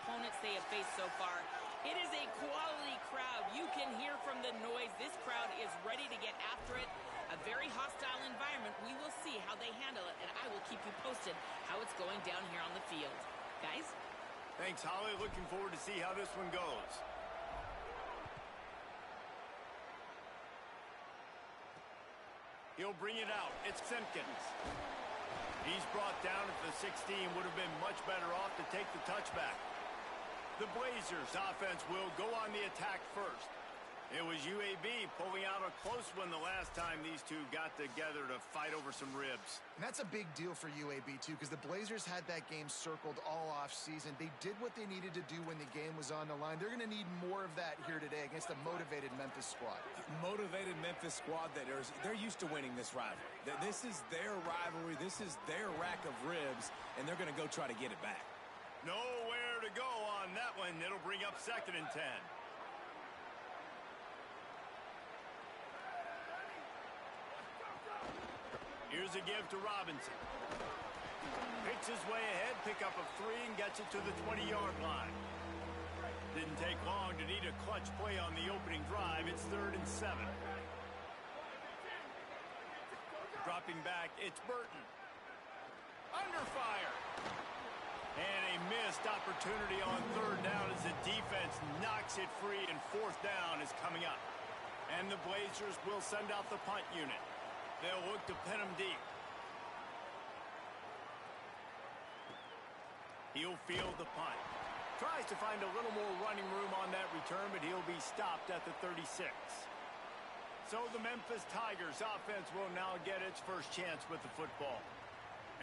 opponents they have faced so far. It is a quality crowd. You can hear from the noise. This crowd is ready to get after it. A very hostile environment. We will see how they handle it, and I will keep you posted how it's going down here on the field. Guys? Thanks, Holly. Looking forward to see how this one goes. He'll bring it out. It's Simpkins. He's brought down at the 16. Would have been much better off to take the touchback. The Blazers offense will go on the attack first. It was UAB pulling out a close one the last time these two got together to fight over some ribs. And that's a big deal for UAB, too, because the Blazers had that game circled all off-season. They did what they needed to do when the game was on the line. They're going to need more of that here today against a motivated Memphis squad. Motivated Memphis squad that they're used to winning this rivalry. This is their rivalry. This is their rack of ribs, and they're going to go try to get it back. Nowhere to go on that one. It'll bring up 2nd and 10. Here's a give to Robinson. Picks his way ahead, pick up a 3, and gets it to the 20-yard line. Didn't take long to need a clutch play on the opening drive. It's 3rd and 7. Dropping back, it's Burton. Under fire. And a missed opportunity on 3rd down as the defense knocks it free, and 4th down is coming up. And the Blazers will send out the punt unit. They'll look to pin him deep. He'll field the punt. Tries to find a little more running room on that return, but he'll be stopped at the 36. So the Memphis Tigers offense will now get its first chance with the football.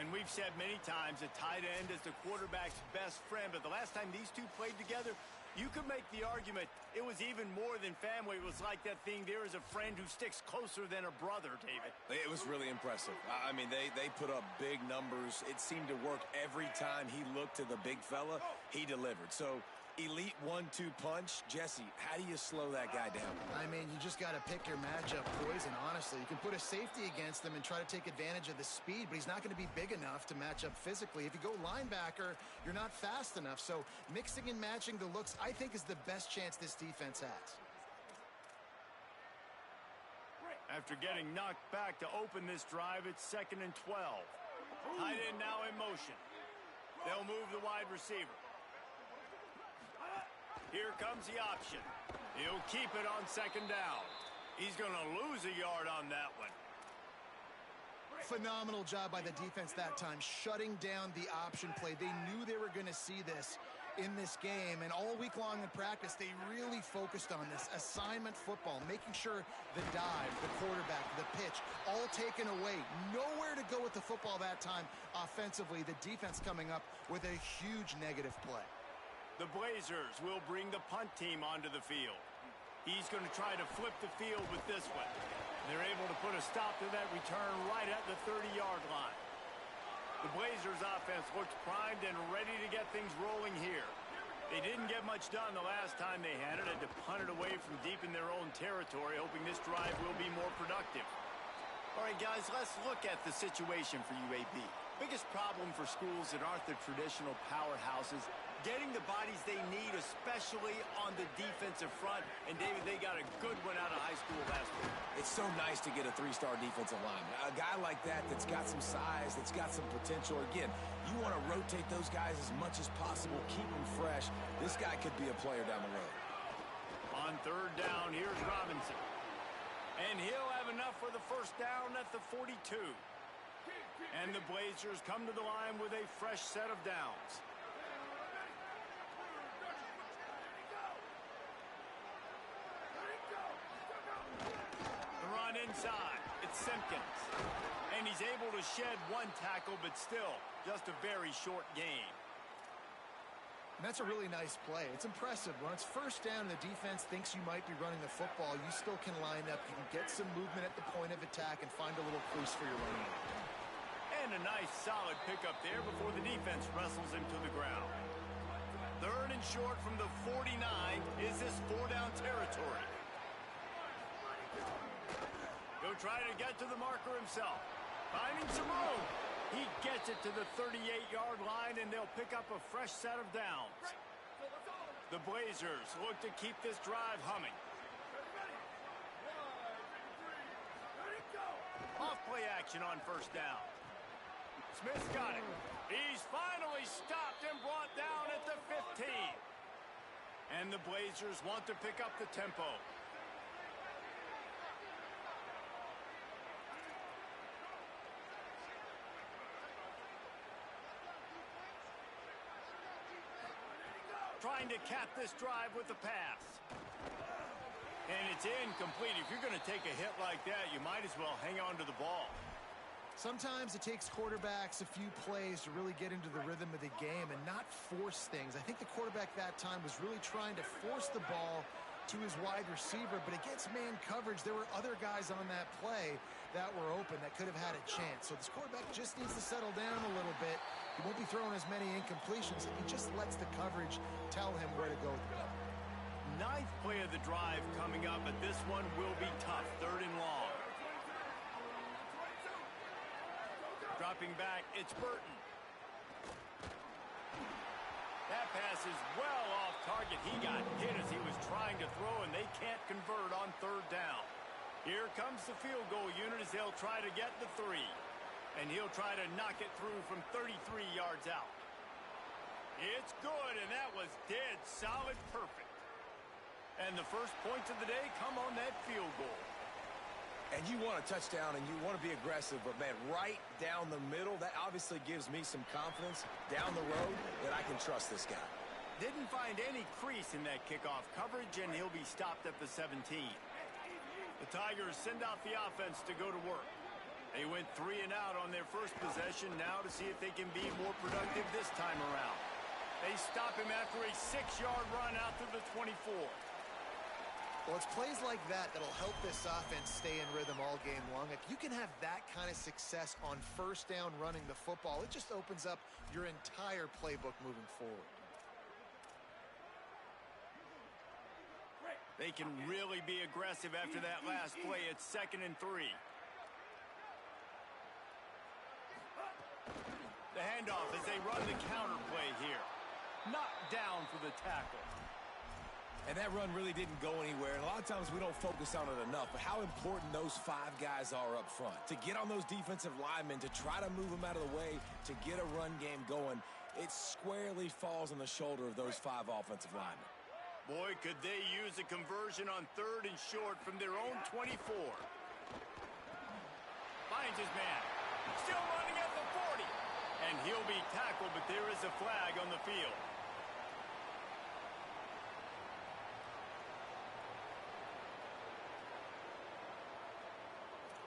And we've said many times a tight end is the quarterback's best friend, but the last time these two played together, you could make the argument it was even more than family. It was like that thing, there is a friend who sticks closer than a brother, David. It was really impressive. I mean, they put up big numbers. It seemed to work every time he looked to the big fella. He delivered. So, elite 1-2 punch. Jesse, how do you slow that guy down? I mean, you just got to pick your matchup poison, honestly. You can put a safety against him and try to take advantage of the speed, but he's not going to be big enough to match up physically. If you go linebacker, you're not fast enough. So mixing and matching the looks, I think, is the best chance this defense has. After getting knocked back to open this drive, it's 2nd and 12. Tight end now in motion. They'll move the wide receiver. Here comes the option. He'll keep it on 2nd down. He's going to lose a yard on that one. Phenomenal job by the defense that time, shutting down the option play. They knew they were going to see this in this game, and all week long in practice, they really focused on this assignment football, making sure the dive, the quarterback, the pitch, all taken away. Nowhere to go with the football that time offensively. The defense coming up with a huge negative play. The Blazers will bring the punt team onto the field. He's going to try to flip the field with this one. They're able to put a stop to that return right at the 30-yard line. The Blazers offense looks primed and ready to get things rolling here. They didn't get much done the last time they had it. Had to punt it away from deep in their own territory, hoping this drive will be more productive. All right, guys, let's look at the situation for UAB. Biggest problem for schools that aren't the traditional powerhouses, getting the bodies they need, especially on the defensive front. And, David, they got a good one out of high school last week. It's so nice to get a 3-star defensive lineman. A guy like that's got some size, that's got some potential. Again, you want to rotate those guys as much as possible, keep them fresh. This guy could be a player down the road. On 3rd down, here's Robinson. And he'll have enough for the first down at the 42. And the Blazers come to the line with a fresh set of downs. The run inside. It's Simpkins. And he's able to shed one tackle, but still just a very short gain. And that's a really nice play. It's impressive. When it's 1st down and the defense thinks you might be running the football, you still can line up. You can get some movement at the point of attack and find a little crease for your running game. And a nice solid pickup there before the defense wrestles him to the ground. 3rd and short from the 49. Is this 4-down territory? He'll try to get to the marker himself. Finding some room. He gets it to the 38-yard line, and they'll pick up a fresh set of downs. The Blazers look to keep this drive humming. Off-play action on first down. Smith's got it. He's finally stopped and brought down at the 15. And the Blazers want to pick up the tempo. Trying to cap this drive with a pass. And it's incomplete. If you're going to take a hit like that, you might as well hang on to the ball. Sometimes it takes quarterbacks a few plays to really get into the rhythm of the game and not force things. I think the quarterback that time was really trying to force the ball to his wide receiver, but against man coverage, there were other guys on that play that were open that could have had a chance. So this quarterback just needs to settle down a little bit. He won't be throwing as many incompletions. He just lets the coverage tell him where to go with the ball. Ninth play of the drive coming up, but this one will be tough. 3rd and long. Dropping back, it's Burton. That pass is well off target. He got hit as he was trying to throw, and they can't convert on 3rd down. Here comes the field goal unit as they'll try to get the 3. And he'll try to knock it through from 33 yards out. It's good, and that was dead solid perfect. And the first points of the day come on that field goal. And you want a touchdown, and you want to be aggressive, but, man, right down the middle, that obviously gives me some confidence down the road that I can trust this guy. Didn't find any crease in that kickoff coverage, and he'll be stopped at the 17. The Tigers send out the offense to go to work. They went 3 and out on their first possession, now to see if they can be more productive this time around. They stop him after a 6-yard run out to the 24. Well, it's plays like that that'll help this offense stay in rhythm all game long. If you can have that kind of success on first down running the football, it just opens up your entire playbook moving forward. They can really be aggressive after that last play. It's 2nd and 3. The handoff as they run the counter play here. Knocked down for the tackle. And that run really didn't go anywhere. And a lot of times we don't focus on it enough, but how important those 5 guys are up front. To get on those defensive linemen, to try to move them out of the way, to get a run game going, it squarely falls on the shoulder of those 5 offensive linemen. Boy, could they use a conversion on 3rd and short from their own 24. Finds his man. Still running at the 40. And he'll be tackled, but there is a flag on the field.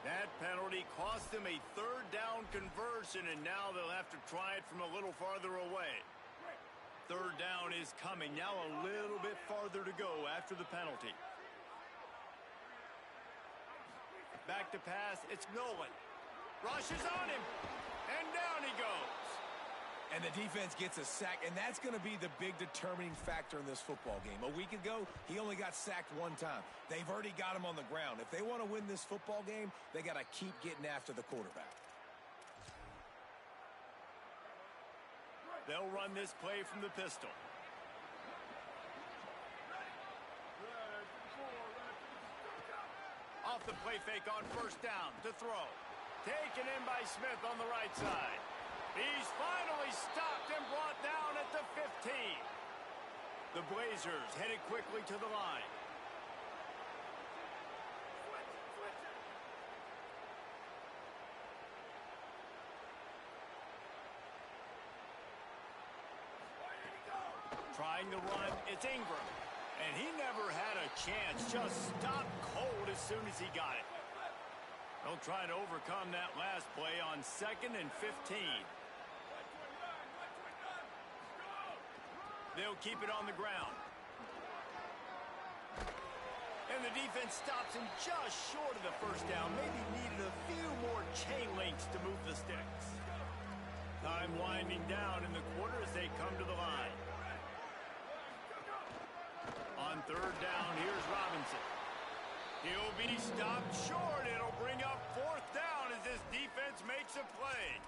That penalty cost them a 3rd down conversion, and now they'll have to try it from a little farther away. 3rd down is coming. Now a little bit farther to go after the penalty. Back to pass. It's Nolan. Rushes on him. And down he goes. And the defense gets a sack, and that's going to be the big determining factor in this football game. A week ago, he only got sacked 1 time. They've already got him on the ground. If they want to win this football game, they got to keep getting after the quarterback. They'll run this play from the pistol. Off the play fake on first down to throw. Taken in by Smith on the right side. He's finally stopped and brought down at the 15. The Blazers headed quickly to the line. Trying to run, it's Ingram. And he never had a chance, just stopped cold as soon as he got it. They'll try to overcome that last play on 2nd and 15. They'll keep it on the ground. And the defense stops him just short of the first down. Maybe needed a few more chain links to move the sticks. Time winding down in the quarter as they come to the line. On 3rd down, here's Robinson. He'll be stopped short. It'll bring up 4th down as this defense makes a play.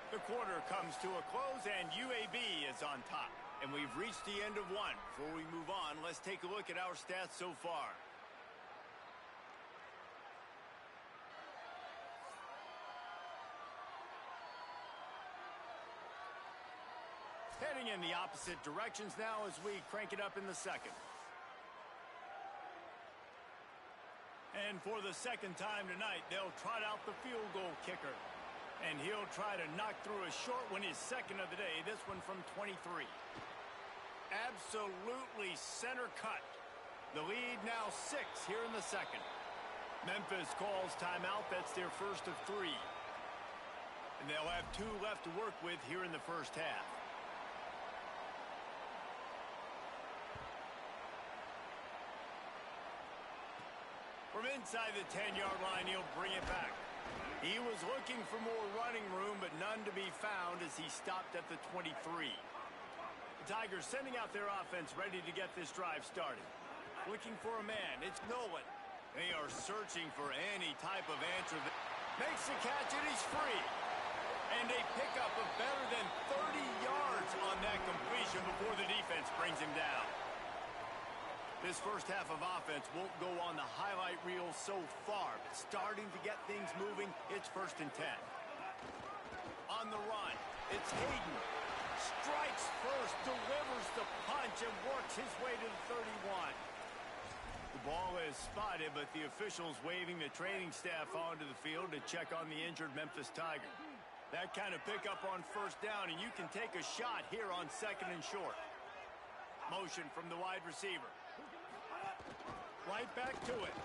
The quarter comes to a close, and UAB is on top. And we've reached the end of one. Before we move on, let's take a look at our stats so far. Heading in the opposite directions now as we crank it up in the second. And for the second time tonight, they'll trot out the field goal kicker. And he'll try to knock through a short one, his second of the day, this one from 23. Absolutely center cut. The lead now 6 here in the second. Memphis calls timeout. That's their first of 3. And they'll have 2 left to work with here in the first half. From inside the 10-yard line, he'll bring it back. He was looking for more running room, but none to be found as he stopped at the 23. The Tigers sending out their offense ready to get this drive started. Looking for a man. It's Nolan. They are searching for any type of answer. Makes the catch, and he's free. And a pickup of better than 30 yards on that completion before the defense brings him down. This first half of offense won't go on the highlight reel so far, but starting to get things moving, it's 1st and 10. On the run, it's Hayden. Strikes first, delivers the punch, and works his way to the 31. The ball is spotted, but the officials waving the training staff onto the field to check on the injured Memphis Tiger. That kind of pickup on 1st down, and you can take a shot here on 2nd and short. Motion from the wide receiver. Right back to it.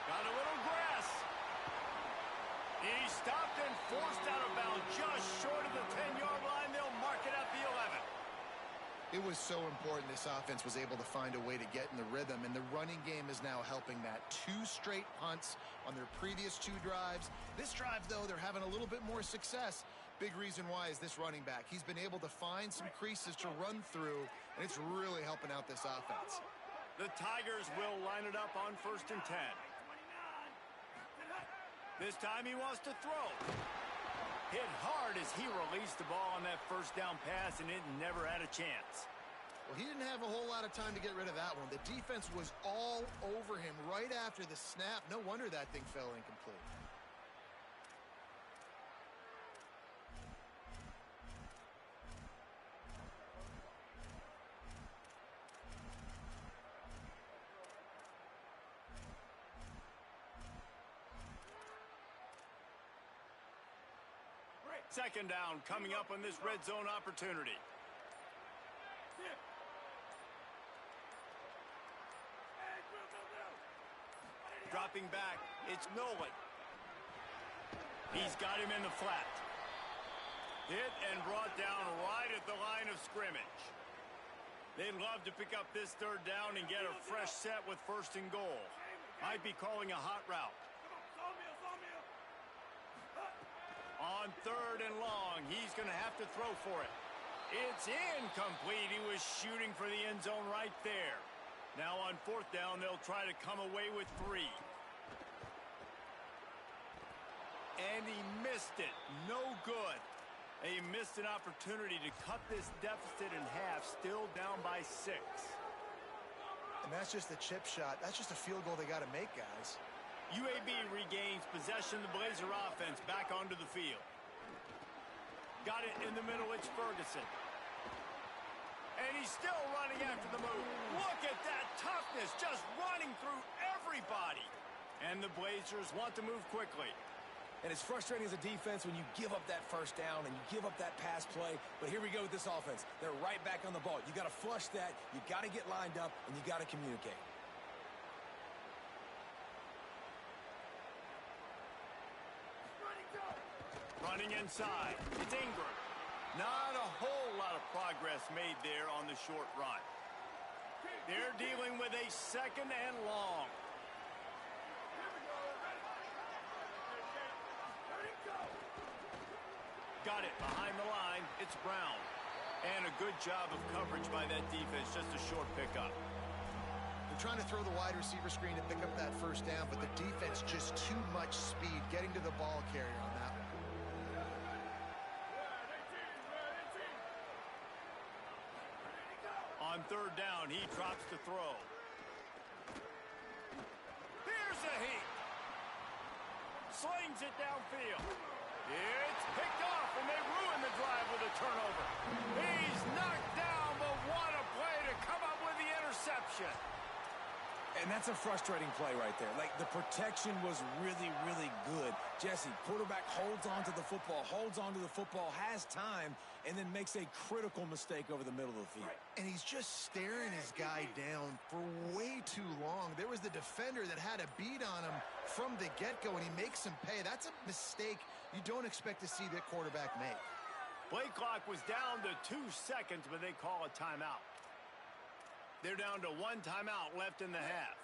Got a little grass. He stopped and forced out of bounds just short of the 10-yard line. They'll mark it at the 11. It was so important this offense was able to find a way to get in the rhythm, and the running game is now helping that. 2 straight punts on their previous 2 drives. This drive, though, they're having a little bit more success. Big reason why is this running back. He's been able to find some creases to run through, and it's really helping out this offense. The Tigers will line it up on 1st and 10. This time he wants to throw. Hit hard as he released the ball on that 1st down pass, and it never had a chance. Well, he didn't have a whole lot of time to get rid of that one. The defense was all over him right after the snap. No wonder that thing fell incomplete. Second down coming up on this red zone opportunity. Dropping back, it's Nolan. He's got him in the flat. Hit and brought down right at the line of scrimmage. They'd love to pick up this 3rd down and get a fresh set with 1st and goal. Might be calling a hot route. On 3rd and long, he's going to have to throw for it. It's incomplete. He was shooting for the end zone right there. Now on 4th down, they'll try to come away with 3. And he missed it. No good. He missed an opportunity to cut this deficit in half, still down by 6. And that's just a chip shot. That's just a field goal they got to make, guys. UAB regains possession of the Blazer offense back onto the field. Got it in the middle, it's Ferguson. And he's still running after the move. Look at that toughness, just running through everybody. And the Blazers want to move quickly. And it's frustrating as a defense when you give up that 1st down and you give up that pass play. But here we go with this offense. They're right back on the ball. You got to flush that. You got to get lined up, and you got to communicate. Running inside, it's Ingram. Not a whole lot of progress made there on the short run. They're dealing with a 2nd and long. Got it behind the line, it's Brown. And a good job of coverage by that defense, just a short pickup. They're trying to throw the wide receiver screen to pick up that 1st down, but the defense just too much speed getting to the ball carrier on that one. On third down, he drops to throw. Here's a heat. Slings it downfield. It's picked off, and they ruin the drive with a turnover. He's knocked down, but what a play to come up with the interception. And that's a frustrating play right there. Like, the protection was really, really good. Jesse, quarterback holds on to the football, has time, and then makes a critical mistake over the middle of the field. And he's just staring his guy down for way too long. There was the defender that had a beat on him from the get-go, and he makes him pay. That's a mistake you don't expect to see that quarterback make. Play clock was down to 2 seconds, but they call a timeout. They're down to 1 timeout left in the half.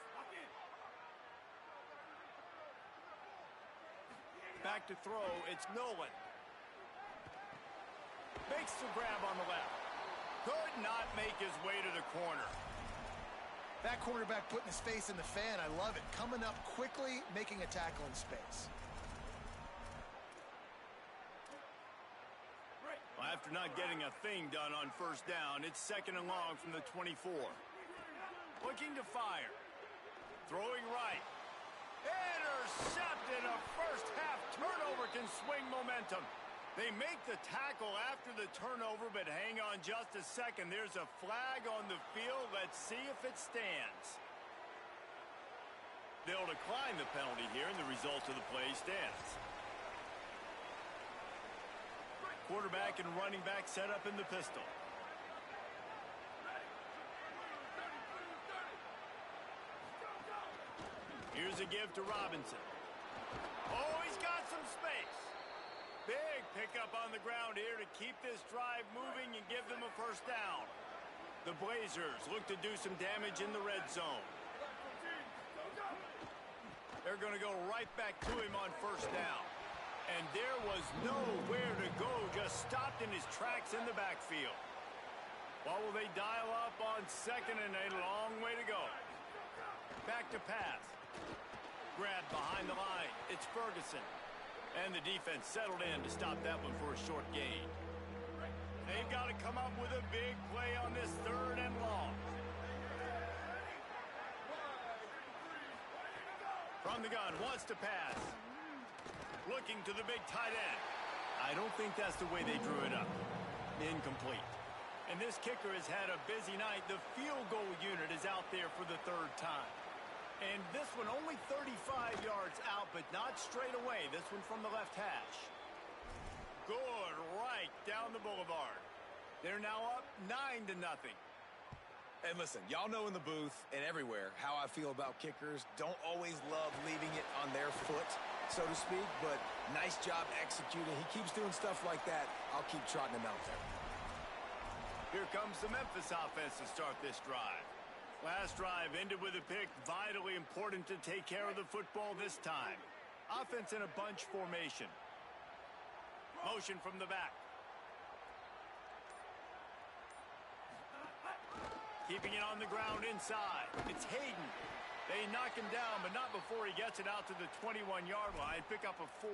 Back to throw, it's Nolan. Makes the grab on the left. Could not make his way to the corner. That quarterback putting his face in the fan, I love it. Coming up quickly, making a tackle in space. Well, after not getting a thing done on first down, it's 2nd and long from the 24. Looking to fire. Throwing right. Intercepted. A first half turnover can swing momentum. They make the tackle after the turnover, but hang on just a second. There's a flag on the field. Let's see if it stands. They'll decline the penalty here, and the result of the play stands. Quarterback and running back set up in the pistol. Here's a give to Robinson. Oh, he's got some space. Big pickup on the ground here to keep this drive moving and give them a first down. The Blazers look to do some damage in the red zone. They're going to go right back to him on first down. And there was nowhere to go, just stopped in his tracks in the backfield. What will they dial up on second, and a long way to go. Back to pass. Grab behind the line. It's Ferguson. And the defense settled in to stop that one for a short gain. They've got to come up with a big play on this 3rd and long. From the gun, wants to pass. Looking to the big tight end. I don't think that's the way they drew it up. Incomplete. And this kicker has had a busy night. The field goal unit is out there for the 3rd time. And this one only 35 yards out, but not straight away. This one from the left hash. Good right down the boulevard. They're now up 9-0. And listen, y'all know in the booth and everywhere how I feel about kickers. Don't always love leaving it on their foot, so to speak, but nice job executing. He keeps doing stuff like that. I'll keep trotting him out there. Here comes the Memphis offense to start this drive. Last drive ended with a pick. Vitally important to take care of the football this time. Offense in a bunch formation. Motion from the back. Keeping it on the ground inside. It's Hayden. They knock him down, but not before he gets it out to the 21-yard line. Pick up a 4.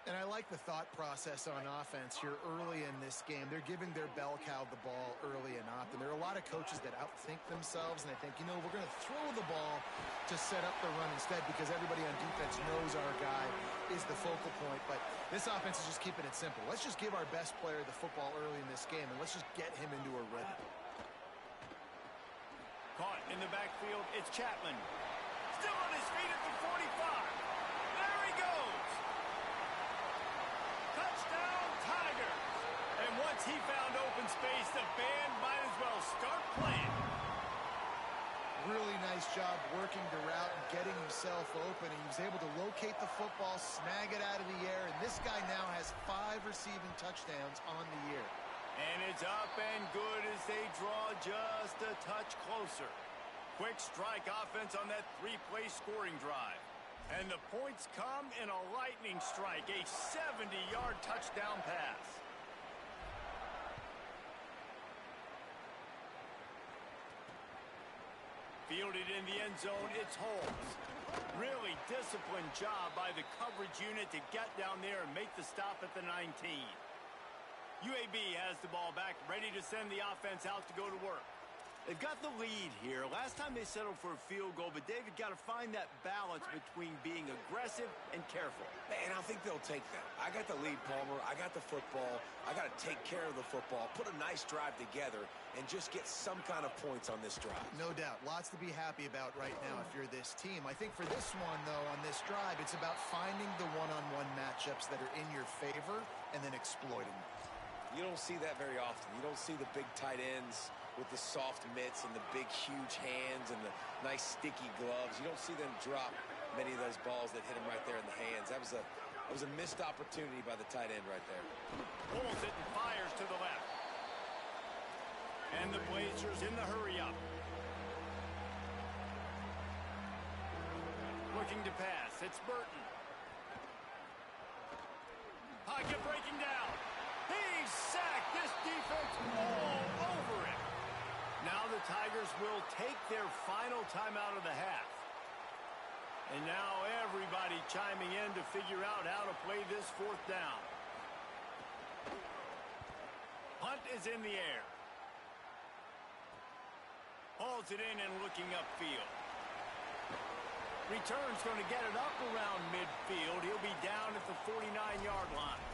And I like the thought process on offense here early in this game. They're giving their bell cow the ball early and often. There are a lot of coaches that outthink themselves, and they think, you know, we're going to throw the ball to set up the run instead because everybody on defense knows our guy is the focal point. But this offense is just keeping it simple. Let's just give our best player the football early in this game, and let's just get him into a rhythm. Caught in the backfield, it's Chapman. Still on his feet at the 45. There he goes. Touchdown, Tigers. And once he found open space, the band might as well start playing. Really nice job working the route and getting himself open. And he was able to locate the football, snag it out of the air, and this guy now has 5 receiving touchdowns on the year. And it's up and good as they draw just a touch closer. Quick strike offense on that 3-play scoring drive. And the points come in a lightning strike, a 70-yard touchdown pass. Fielded in the end zone, it's Holmes. Really disciplined job by the coverage unit to get down there and make the stop at the 19. UAB has the ball back, ready to send the offense out to go to work. They've got the lead here. Last time they settled for a field goal, but David got to find that balance between being aggressive and careful. And I think they'll take that. I got the lead, Palmer. I got the football. I got to take care of the football, put a nice drive together, and just get some kind of points on this drive. No doubt. Lots to be happy about right now if you're this team. I think for this one, though, on this drive, it's about finding the one-on-one matchups that are in your favor and then exploiting them. You don't see that very often. You don't see the big tight ends with the soft mitts and the big, huge hands and the nice, sticky gloves. You don't see them drop many of those balls that hit them right there in the hands. That was a missed opportunity by the tight end right there. Pulls it and fires to the left. And the Blazers in the hurry-up. Looking to pass. It's Burton. Pocket breaking down. He's sacked. This defense all over it. Now the Tigers will take their final timeout of the half. And now everybody chiming in to figure out how to play this fourth down. Punt is in the air. Hauls it in and looking upfield. Return's going to get it up around midfield. He'll be down at the 49-yard line.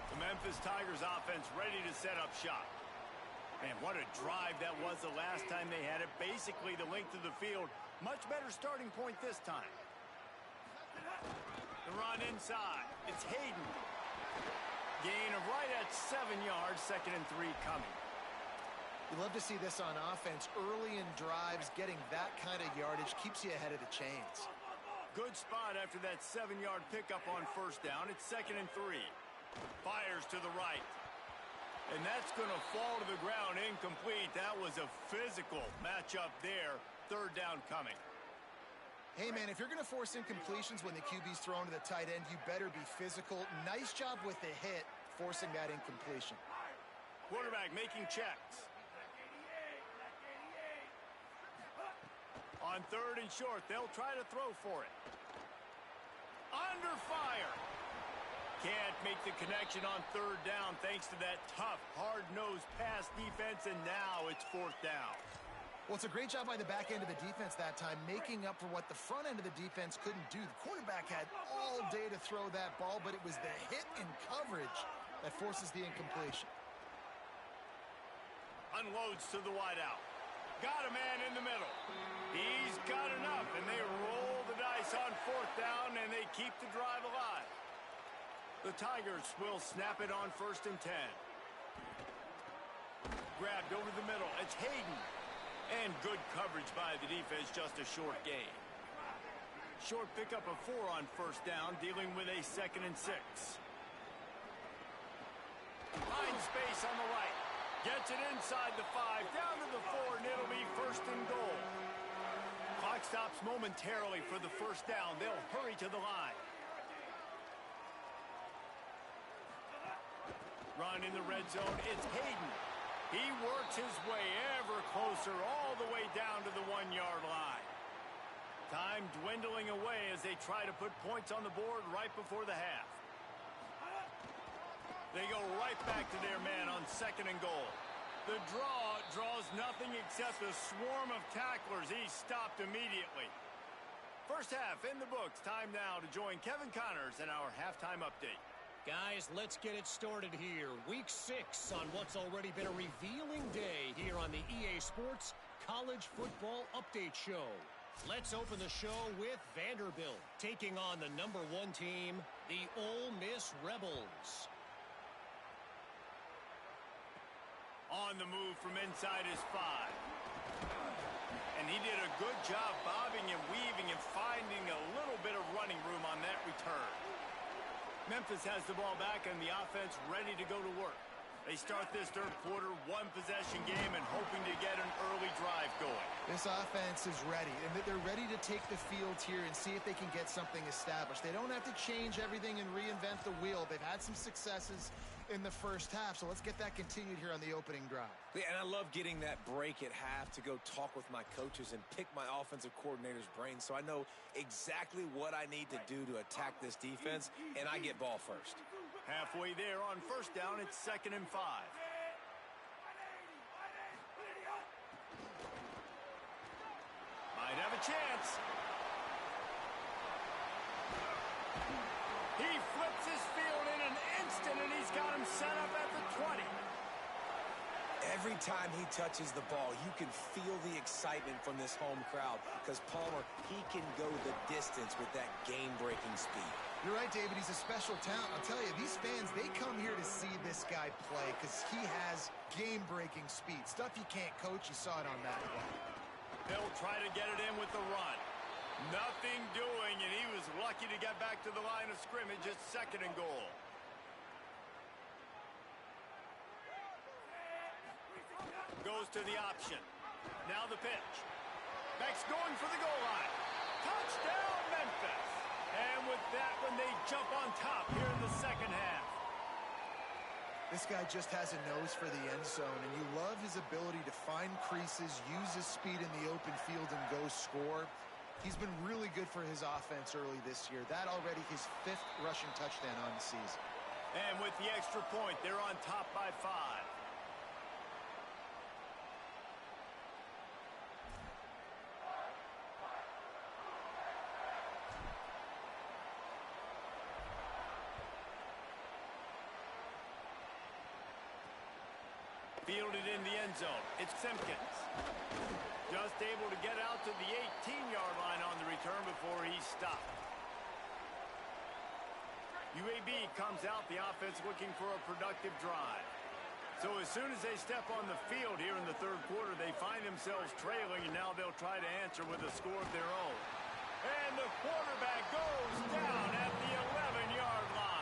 The Memphis Tigers offense ready to set up shop. Man, what a drive that was the last time they had it. Basically the length of the field. Much better starting point this time. The run inside. It's Hayden. Gain of right at 7 yards. 2nd and 3 coming. You love to see this on offense. Early in drives, getting that kind of yardage keeps you ahead of the chains. Good spot after that 7-yard pickup on first down. It's 2nd and 3. Fires to the right. And that's going to fall to the ground incomplete. That was a physical matchup there. 3rd down coming. Hey, man, if you're going to force incompletions when the QB's thrown to the tight end, you better be physical. Nice job with the hit, forcing that incompletion. Quarterback making checks. On 3rd and short, they'll try to throw for it. Under fire. Can't make the connection on 3rd down thanks to that tough, hard-nosed pass defense, and now it's 4th down. Well, it's a great job by the back end of the defense that time, making up for what the front end of the defense couldn't do. The quarterback had all day to throw that ball, but it was the hit and coverage that forces the incompletion. Unloads to the wideout. Got a man in the middle. He's got enough, and they roll the dice on 4th down, and they keep the drive alive. The Tigers will snap it on 1st and 10. Grabbed over the middle. It's Hayden. And good coverage by the defense, just a short gain. Short pickup of 4 on 1st down, dealing with a 2nd and 6. Finds space on the right. Gets it inside the 5, down to the 4, and it'll be 1st and goal. Clock stops momentarily for the 1st down. They'll hurry to the line. Run in the red zone. It's Hayden. He works his way ever closer all the way down to the 1-yard line. Time dwindling away as they try to put points on the board right before the half. They go right back to their man on 2nd and goal. The draw draws nothing except a swarm of tacklers. He's stopped immediately. First half in the books. Time now to join Kevin Connors in our halftime update. Guys, let's get it started here. Week 6 on what's already been a revealing day here on the EA Sports College Football Update Show. Let's open the show with Vanderbilt taking on the number 1 team, the Ole Miss Rebels. On the move from inside his 5. And he did a good job bobbing and weaving and finding a little bit of running room on that return. Memphis has the ball back and the offense ready to go to work. They start this 3rd quarter, 1-possession game and hoping to get an early drive going. This offense is ready, and they're ready to take the field here and see if they can get something established. They don't have to change everything and reinvent the wheel. They've had some successes in the first half, so let's get that continued here on the opening drive. Yeah, and I love getting that break at half to go talk with my coaches and pick my offensive coordinator's brain so I know exactly what I need to do to attack this defense, and I get ball first. Halfway there on first down, it's 2nd and 5. Might have a chance. He flips his field in an instant, and he's got him set up at the 20. Every time he touches the ball, you can feel the excitement from this home crowd because Palmer, he can go the distance with that game-breaking speed. You're right, David. He's a special talent. I'll tell you, these fans, they come here to see this guy play because he has game-breaking speed. Stuff you can't coach. You saw it on that play. They'll try to get it in with the run. Nothing doing, and he was lucky to get back to the line of scrimmage. It's 2nd and goal. Goes to the option. Now the pitch. Beck's going for the goal line. Touchdown, Memphis. And with that one, they jump on top here in the second half. This guy just has a nose for the end zone, and you love his ability to find creases, use his speed in the open field, and go score. He's been really good for his offense early this year. That already his 5th rushing touchdown on the season. And with the extra point, they're on top by 5. Fielded in the end zone. It's Simpkins. Just able to get out to the 18-yard line on the return before he's stopped. UAB comes out, the offense looking for a productive drive. So as soon as they step on the field here in the 3rd quarter, they find themselves trailing, and now they'll try to answer with a score of their own. And the quarterback goes down at the 11-yard line.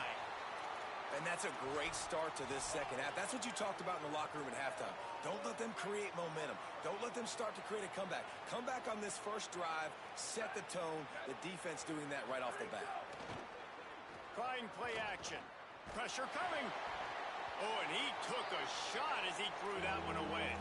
And that's a great start to this second half. That's what you talked about in the locker room at halftime. Don't let them create momentum. Don't let them start to create a comeback. Come back on this first drive, set the tone. The defense doing that right off the bat. Trying play action. Pressure coming. Oh, and he took a shot as he threw that one away.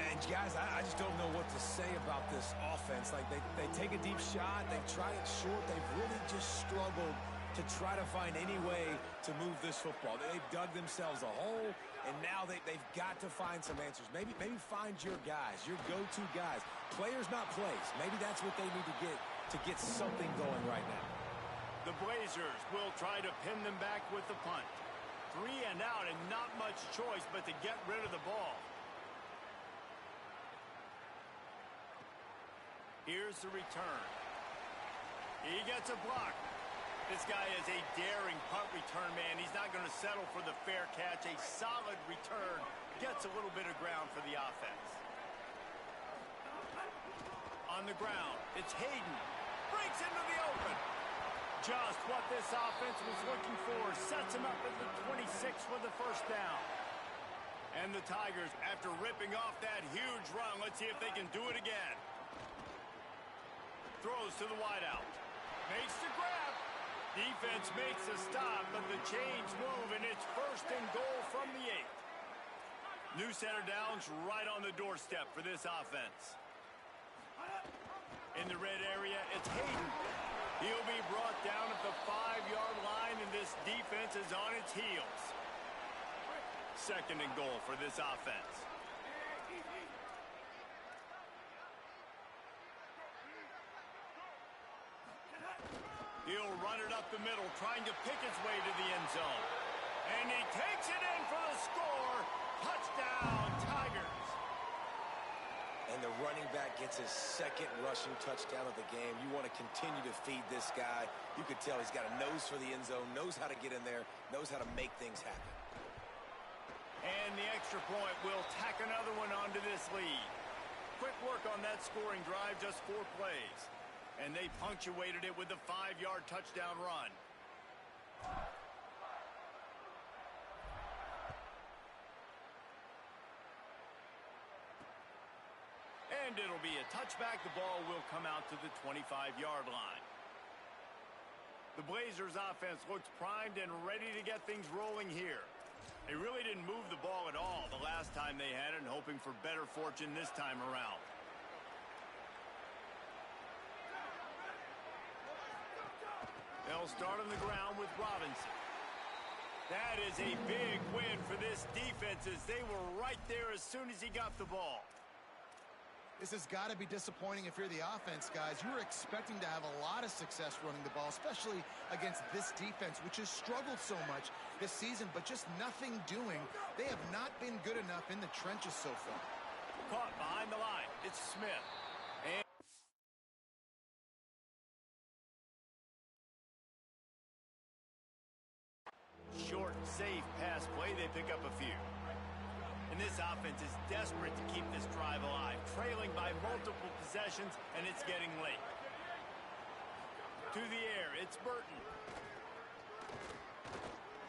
And guys, I just don't know what to say about this offense. Like they take a deep shot, they try it short. They've really just struggled to try to find any way to move this football. They've dug themselves a hole, and now they've got to find some answers. Maybe find your guys, your go-to guys. Players, not plays. Maybe that's what they need to get something going right now. The Blazers will try to pin them back with the punt. 3 and out, and not much choice but to get rid of the ball. Here's the return. He gets a block. This guy is a daring punt return man. He's not going to settle for the fair catch. A solid return. Gets a little bit of ground for the offense. On the ground, it's Hayden. Breaks into the open. Just what this offense was looking for. Sets him up at the 26 for the first down. And the Tigers, after ripping off that huge run, let's see if they can do it again. Throws to the wideout. Makes the grab. Defense makes a stop, but the chains move, and it's 1st and goal from the 8. New center downs right on the doorstep for this offense. In the red area, it's Hayden. He'll be brought down at the 5-yard line, and this defense is on its heels. 2nd and goal for this offense. He'll run it up the middle, trying to pick his way to the end zone. And he takes it in for the score. Touchdown, Tigers. And the running back gets his 2nd rushing touchdown of the game. You want to continue to feed this guy. You could tell he's got a nose for the end zone, knows how to get in there, knows how to make things happen. And the extra point will tack another one onto this lead. Quick work on that scoring drive, just 4 plays. And they punctuated it with a 5-yard touchdown run. And it'll be a touchback. The ball will come out to the 25-yard line. The Blazers offense looks primed and ready to get things rolling here. They really didn't move the ball at all the last time they had it, and hoping for better fortune this time around. They'll start on the ground with Robinson. That is a big win for this defense as they were right there as soon as he got the ball. This has got to be disappointing if you're the offense, guys. You were expecting to have a lot of success running the ball, especially against this defense, which has struggled so much this season, but just nothing doing. They have not been good enough in the trenches so far. Caught behind the line. It's Smith. And short, safe pass play. They pick up a few. And this offense is desperate to keep this drive alive, trailing by multiple possessions, and it's getting late. To the air, it's Burton.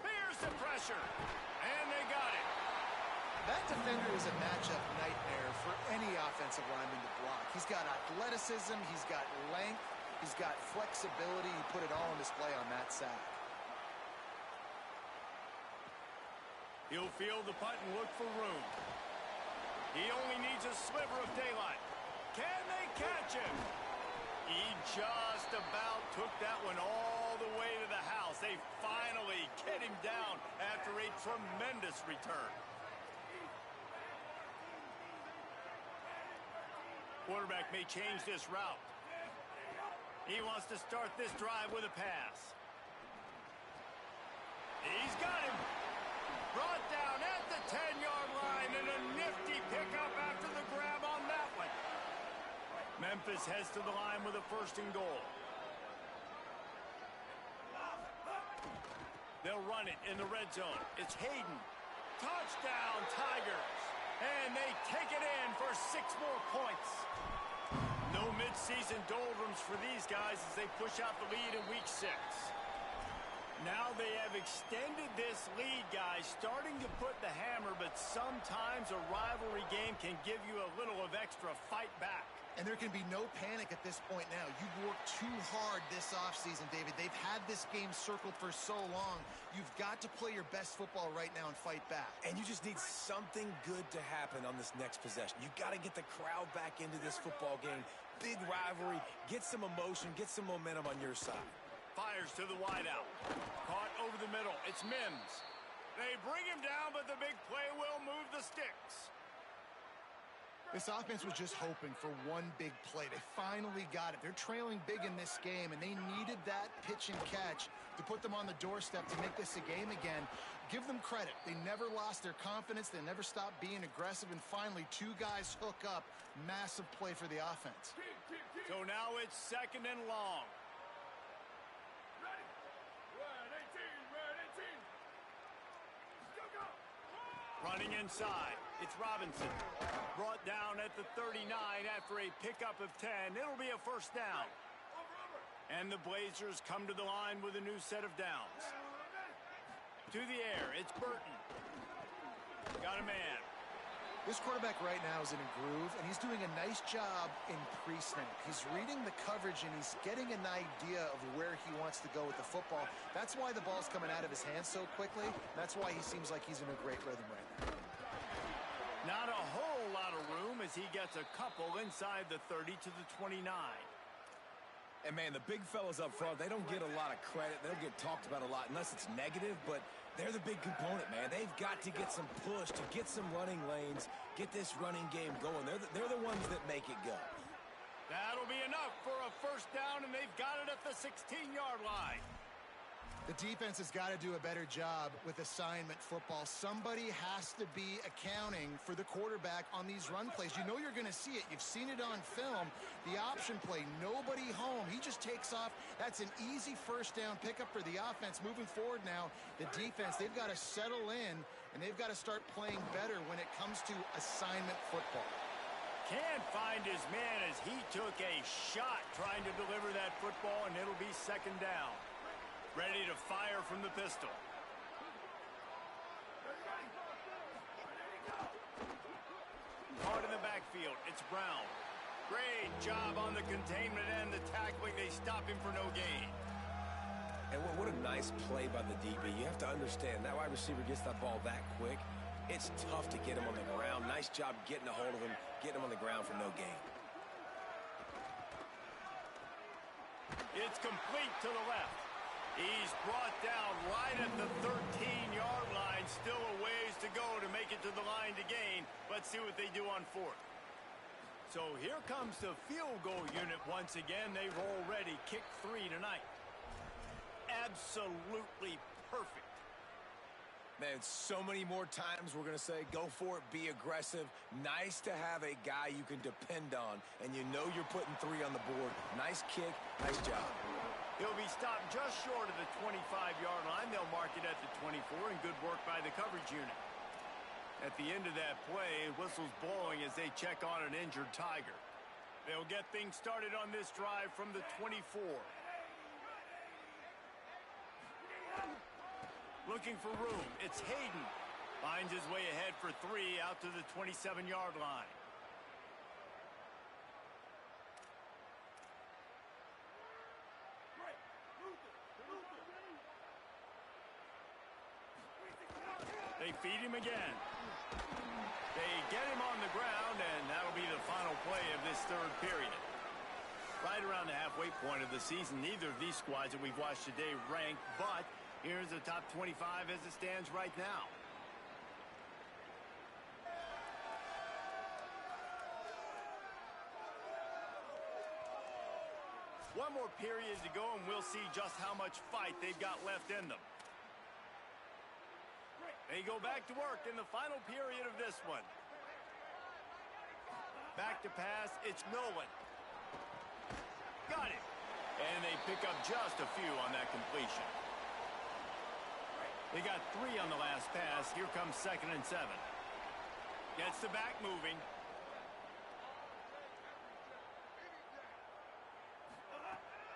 Here's the pressure, and they got it. That defender is a matchup nightmare for any offensive lineman to block. He's got athleticism, he's got length, he's got flexibility. He put it all on display on that sack. He'll field the punt and look for room. He only needs a sliver of daylight. Can they catch him? He just about took that one all the way to the house. They finally get him down after a tremendous return. Quarterback may change this route. He wants to start this drive with a pass. He's got him. Brought down at the 10-yard line, and a nifty pickup after the grab on that one. Memphis heads to the line with a 1st and goal. They'll run it in the red zone. It's Hayden. Touchdown, Tigers. And they take it in for 6 more points. No midseason doldrums for these guys as they push out the lead in week 6. Now they have extended this lead, guys, starting to put the hammer, but sometimes a rivalry game can give you a little of extra fight back. And there can be no panic at this point now. You've worked too hard this offseason, David. They've had this game circled for so long. You've got to play your best football right now and fight back. And you just need something good to happen on this next possession. You got to get the crowd back into this football game. Big rivalry. Get some emotion. Get some momentum on your side. Fires to the wideout. Caught over the middle. It's Mims. They bring him down, but the big play will move the sticks. This offense was just hoping for one big play. They finally got it. They're trailing big in this game, and they needed that pitch and catch to put them on the doorstep to make this a game again. Give them credit. They never lost their confidence. They never stopped being aggressive, and finally 2 guys hook up. Massive play for the offense. So now it's 2nd and long. Running inside, it's Robinson. Brought down at the 39 after a pickup of 10. It'll be a 1st down. And the Blazers come to the line with a new set of downs. To the air, it's Burton. Got a man. This quarterback right now is in a groove, and he's doing a nice job in pre-snap. He's reading the coverage, and he's getting an idea of where he wants to go with the football. That's why the ball's coming out of his hands so quickly. That's why he seems like he's in a great rhythm right now. Not a whole lot of room as he gets a couple inside the 30 to the 29. And, man, the big fellas up front, they don't get a lot of credit. They don't get talked about a lot unless it's negative, but they're the big component, man. They've got to get some push, to get some running lanes, get this running game going. They're the ones that make it go. That'll be enough for a 1st down, and they've got it at the 16-yard line. The defense has got to do a better job with assignment football. Somebody has to be accounting for the quarterback on these run plays. You know you're going to see it. You've seen it on film. The option play, nobody home. He just takes off. That's an easy 1st down pickup for the offense. Moving forward now, the defense, they've got to settle in, and they've got to start playing better when it comes to assignment football. Can't find his man as he took a shot trying to deliver that football, and it'll be 2nd down. Ready to fire from the pistol. Hard in the backfield, it's Brown. Great job on the containment and the tackling. They stop him for no gain. And what a nice play by the DB. You have to understand, that wide receiver gets that ball that quick. It's tough to get him on the ground. Nice job getting a hold of him, getting him on the ground for no gain. It's complete to the left. He's brought down right at the 13-yard line. Still a ways to go to make it to the line to gain. Let's see what they do on fourth. So here comes the field goal unit once again. They've already kicked 3 tonight. Absolutely perfect. Man, so many more times we're going to say, go for it, be aggressive. Nice to have a guy you can depend on, and you know you're putting 3 on the board. Nice kick, nice job. He'll be stopped just short of the 25-yard line. They'll mark it at the 24, and good work by the coverage unit. At the end of that play, whistle's blowing as they check on an injured Tiger. They'll get things started on this drive from the 24. Looking for room. It's Hayden. Finds his way ahead for 3 out to the 27-yard line. They feed him again. They get him on the ground, and that'll be the final play of this third period. Right around the halfway point of the season, neither of these squads that we've watched today rank, but here's the top 25 as it stands right now. One more period to go, and we'll see just how much fight they've got left in them. They go back to work in the final period of this one. Back to pass, it's Nolan. Got it. And they pick up just a few on that completion. They got 3 on the last pass. Here comes 2nd and 7. Gets the back moving.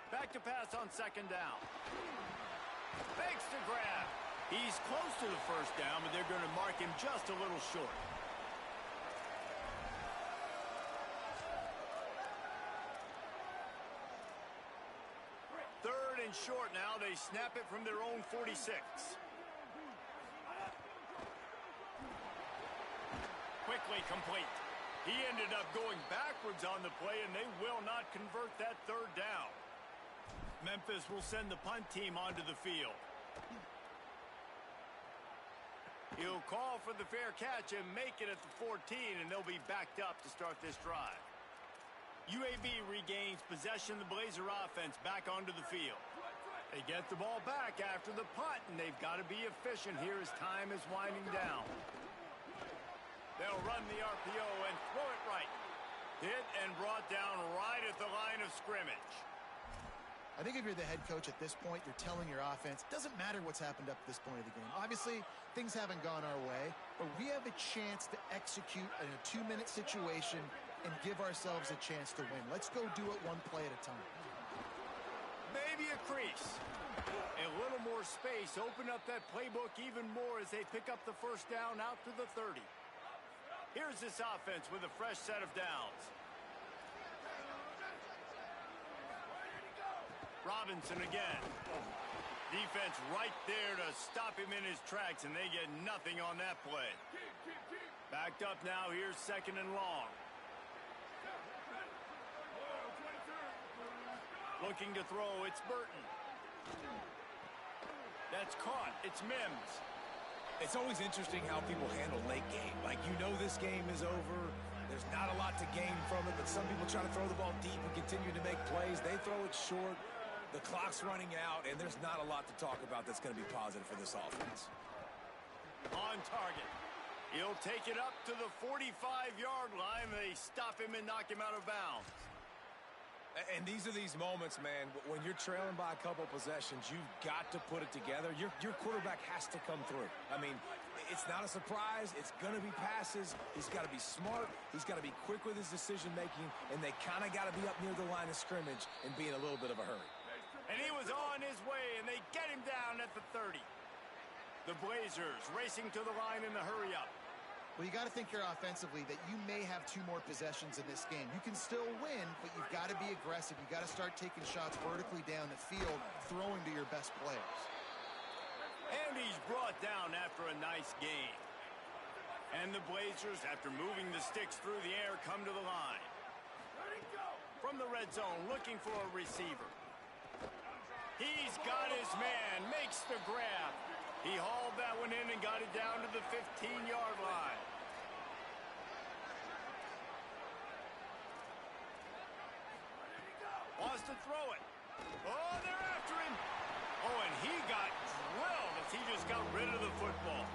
Back to pass on 2nd down. Fakes to grab. He's close to the first down, but they're going to mark him just a little short. Third and short now. They snap it from their own 46. Quickly complete. He ended up going backwards on the play, and they will not convert that 3rd down. Memphis will send the punt team onto the field. He'll call for the fair catch and make it at the 14, and they'll be backed up to start this drive. UAB regains possession of the Blazer offense back onto the field. They get the ball back after the punt, and they've got to be efficient here as time is winding down. They'll run the RPO and throw it right. Hit and brought down right at the line of scrimmage. I think if you're the head coach at this point, you're telling your offense, doesn't matter what's happened up to this point of the game. Obviously, things haven't gone our way, but we have a chance to execute in a 2-minute situation and give ourselves a chance to win. Let's go do it one play at a time. Maybe a crease. A little more space. Open up that playbook even more as they pick up the first down out to the 30. Here's this offense with a fresh set of downs. Robinson again. Defense right there to stop him in his tracks, and they get nothing on that play. Backed up now. Here's 2nd and long. Looking to throw. It's Burton. That's caught. It's Mims. It's always interesting how people handle late game. Like, you know this game is over. There's not a lot to gain from it, but some people try to throw the ball deep and continue to make plays. They throw it short. The clock's running out, and there's not a lot to talk about that's going to be positive for this offense. On target. He'll take it up to the 45-yard line. They stop him and knock him out of bounds. And these are these moments, man, when you're trailing by a couple possessions, you've got to put it together. Your quarterback has to come through. I mean, it's not a surprise. It's going to be passes. He's got to be smart. He's got to be quick with his decision-making, and they kind of got to be up near the line of scrimmage and be in a little bit of a hurry. And he was on his way, and they get him down at the 30. The Blazers racing to the line in the hurry-up. Well, you got to think here offensively that you may have 2 more possessions in this game. You can still win, but you've got to be aggressive. You've got to start taking shots vertically down the field, throwing to your best players. And he's brought down after a nice gain. And the Blazers, after moving the sticks through the air, come to the line. From the red zone, looking for a receiver. He's got his man, makes the grab. He hauled that one in and got it down to the 15-yard line. Wants to throw it. Oh, they're after him. Oh, and he got drilled as he just got rid of the football.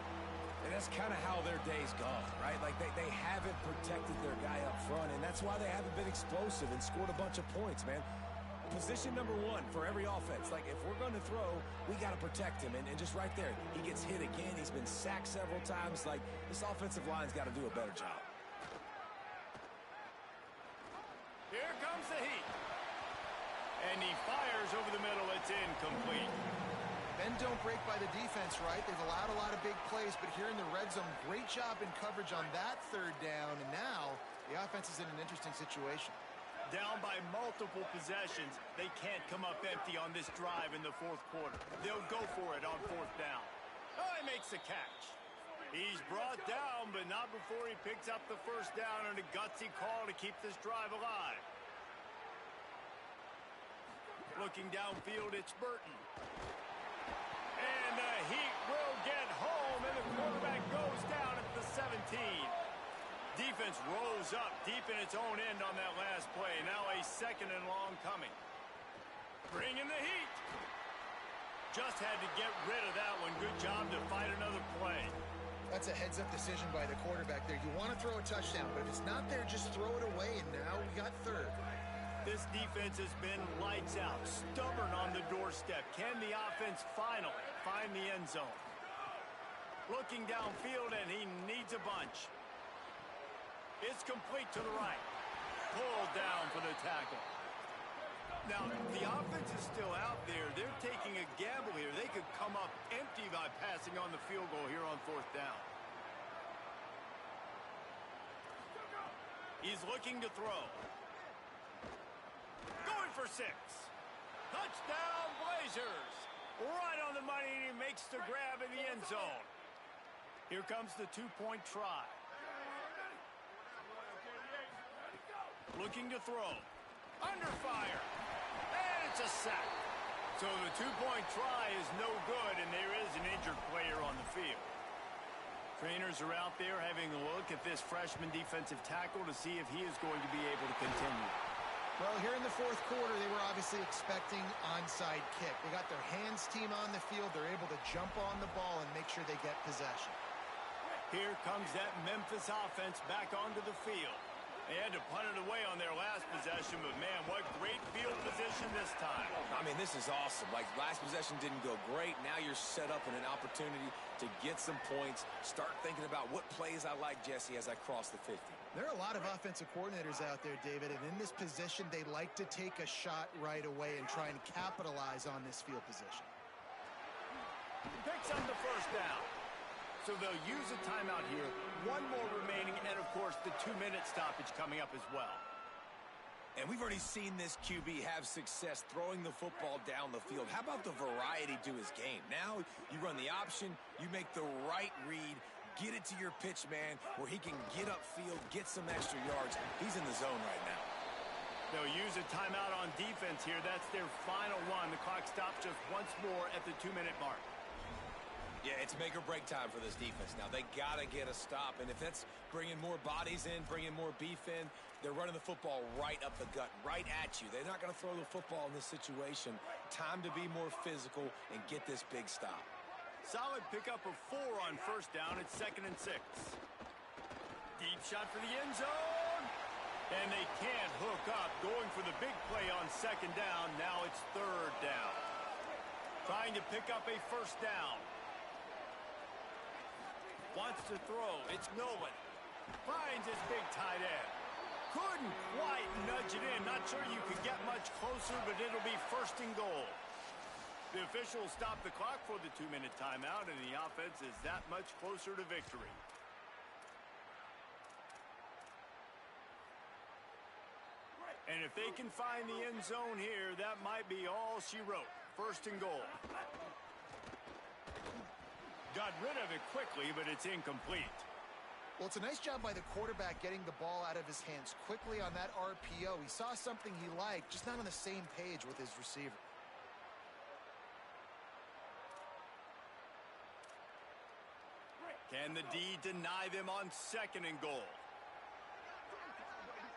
And that's kind of how their day's gone, right? Like they haven't protected their guy up front, and that's why they haven't been explosive and scored a bunch of points, man. Position number one for every offense. Like, if we're going to throw, we got to protect him. And just right there, he gets hit again. He's been sacked several times. Like, this offensive line's got to do a better job. Here comes the heat. And he fires over the middle. It's incomplete. Bend don't break by the defense, right? They've allowed a lot of big plays, but here in the red zone, great job in coverage on that third down. And now the offense is in an interesting situation. Down by multiple possessions, they can't come up empty on this drive in the fourth quarter. They'll go for it on fourth down. Oh, he makes the catch. He's brought down, but not before he picks up the first down on a gutsy call to keep this drive alive. Looking downfield, it's Burton. And the Heat will get home, and the quarterback goes down at the 17. Defense rose up deep in its own end on that last play. Now a second and long coming. Bring in the heat. Just had to get rid of that one. Good job to fight another play. That's a heads-up decision by the quarterback there. You want to throw a touchdown, but if it's not there, just throw it away, and now we got third. This defense has been lights out, stubborn on the doorstep. Can the offense finally find the end zone? Looking downfield, and he needs a bunch. It's complete to the right. Pulled down for the tackle. Now, the offense is still out there. They're taking a gamble here. They could come up empty by passing on the field goal here on fourth down. He's looking to throw. Going for 6. Touchdown, Blazers. Right on the money, and he makes the grab in the end zone. Here comes the two-point try. Looking to throw. Under fire. And it's a sack. So the two-point try is no good, and there is an injured player on the field. Trainers are out there having a look at this freshman defensive tackle to see if he is going to be able to continue. Well, here in the fourth quarter, they were obviously expecting onside kick. They got their hands team on the field. They're able to jump on the ball and make sure they get possession. Here comes that Memphis offense back onto the field. They had to punt it away on their last possession, but man, what great field position this time. I mean, this is awesome. Like, last possession didn't go great. Now you're set up in an opportunity to get some points. Start thinking about what plays I like, Jesse, as I cross the 50. There are a lot of offensive coordinators out there, David, and in this position, they like to take a shot right away and try and capitalize on this field position. Picks up the first down. So they'll use a timeout here. One more remaining, and of course, the 2-minute stoppage coming up as well. And we've already seen this QB have success throwing the football down the field. How about the variety to his game? Now you run the option, you make the right read, get it to your pitch man where he can get upfield, get some extra yards. He's in the zone right now. They'll use a timeout on defense here. That's their final one. The clock stops just once more at the 2-minute mark. Yeah, it's make or break time for this defense now. They got to get a stop, and if that's bringing more bodies in, bringing more beef in, they're running the football right up the gut, right at you. They're not going to throw the football in this situation. Time to be more physical and get this big stop. Solid pickup of 4 on first down. It's 2nd and 6. Deep shot for the end zone. And they can't hook up. Going for the big play on 2nd down. Now it's 3rd down. Trying to pick up a first down. Wants to throw. It's Nolan. Finds his big tight end. Couldn't quite nudge it in. Not sure you could get much closer, but it'll be 1st and goal. The officials stop the clock for the 2-minute timeout, and the offense is that much closer to victory. And if they can find the end zone here, that might be all she wrote. 1st and goal. Got rid of it quickly, but it's incomplete. Well, it's a nice job by the quarterback getting the ball out of his hands quickly on that RPO. He saw something he liked, just not on the same page with his receiver. Can the D deny them on 2nd and goal?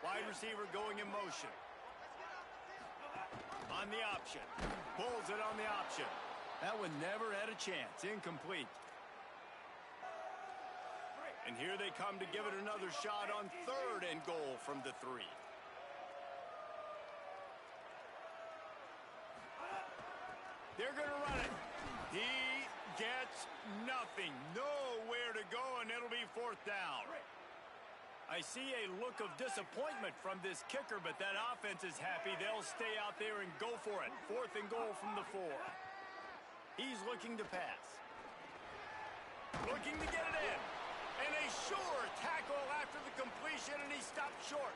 Wide receiver going in motion. On the option. Pulls it on the option. That one never had a chance. Incomplete. And here they come to give it another shot on 3rd and goal from the 3. They're going to run it. He gets nothing. Nowhere to go, and it'll be 4th down. I see a look of disappointment from this kicker, but that offense is happy. They'll stay out there and go for it. 4th and goal from the 4. He's looking to pass. Looking to get it in. And a sure tackle after the completion, and he stopped short.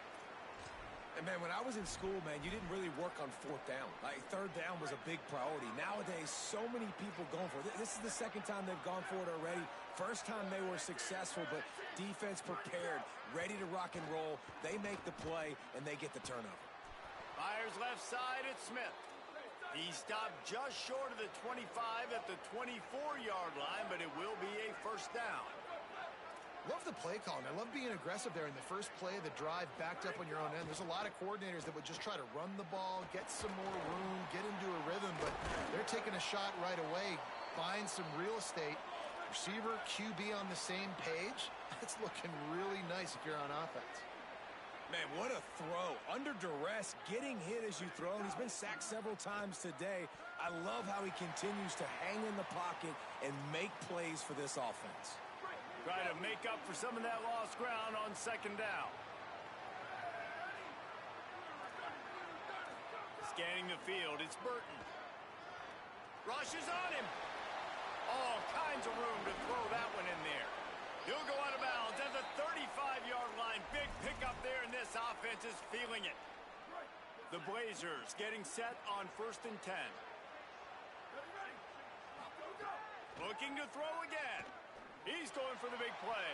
And, man, when I was in school, man, you didn't really work on 4th down. Like, 3rd down was a big priority. Nowadays, so many people going for it. This is the 2nd time they've gone for it already. First time they were successful, but defense prepared, ready to rock and roll. They make the play, and they get the turnover. Fires left side at Smith. He stopped just short of the 25 at the 24-yard line, but it will be a 1st down. Love the play calling. I love being aggressive there in the first play of the drive, backed up on your own end. There's a lot of coordinators that would just try to run the ball, get some more room, get into a rhythm, but they're taking a shot right away, buying some real estate. Receiver, QB on the same page. That's looking really nice if you're on offense. Man, what a throw. Under duress, getting hit as you throw. And he's been sacked several times today. I love how he continues to hang in the pocket and make plays for this offense. Try to make up for some of that lost ground on 2nd down. Scanning the field, it's Burton. Rushes on him. All kinds of room to throw that one in there. He'll go out of bounds at the 35-yard line. Big pickup there, and this offense is feeling it. The Blazers getting set on 1st and 10. Looking to throw again. He's going for the big play.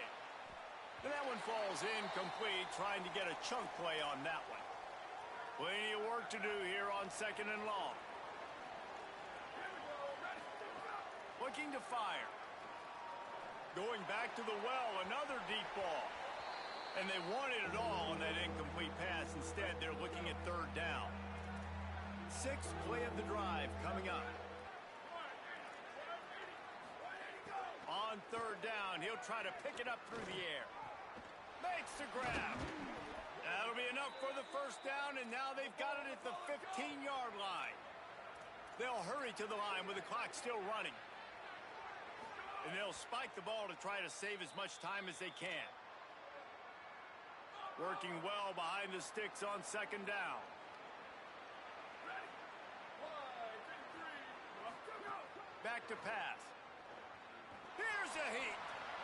And that one falls incomplete, trying to get a chunk play on that one. Plenty of work to do here on 2nd and long. Looking to fire. Going back to the well, another deep ball. And they wanted it all on that incomplete pass. Instead, they're looking at 3rd down. 6th play of the drive coming up. On 3rd down, he'll try to pick it up through the air. Makes the grab. That'll be enough for the 1st down, and now they've got it at the 15-yard line. They'll hurry to the line with the clock still running. And they'll spike the ball to try to save as much time as they can. Working well behind the sticks on 2nd down. Back to pass. Here's a heat.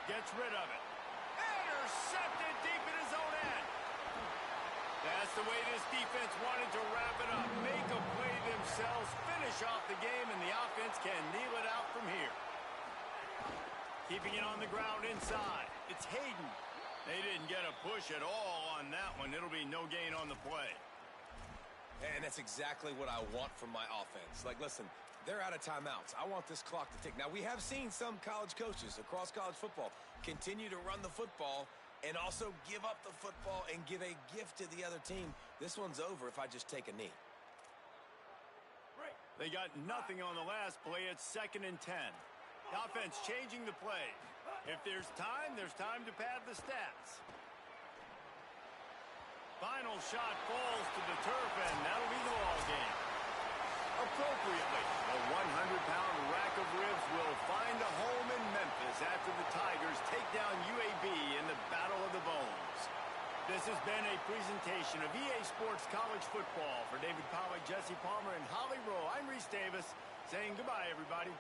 Gets rid of it. Intercepted deep in his own end. That's the way this defense wanted to wrap it up. Make a play themselves, finish off the game, and the offense can kneel it out from here. Keeping it on the ground inside. It's Hayden. They didn't get a push at all on that one. It'll be no gain on the play. And that's exactly what I want from my offense. Like, listen, they're out of timeouts. I want this clock to tick. Now, we have seen some college coaches across college football continue to run the football and also give up the football and give a gift to the other team. This one's over if I just take a knee. They got nothing on the last play. It's 2nd and 10. The offense changing the play. If there's time to pad the stats. Final shot falls to the turf, and that'll be the ball game. Appropriately, a 100-pound rack of ribs will find a home in Memphis after the Tigers take down UAB in the Battle of the Bones. This has been a presentation of EA Sports College Football. For David Pollack, Jesse Palmer, and Holly Rowe, I'm Reese Davis saying goodbye, everybody.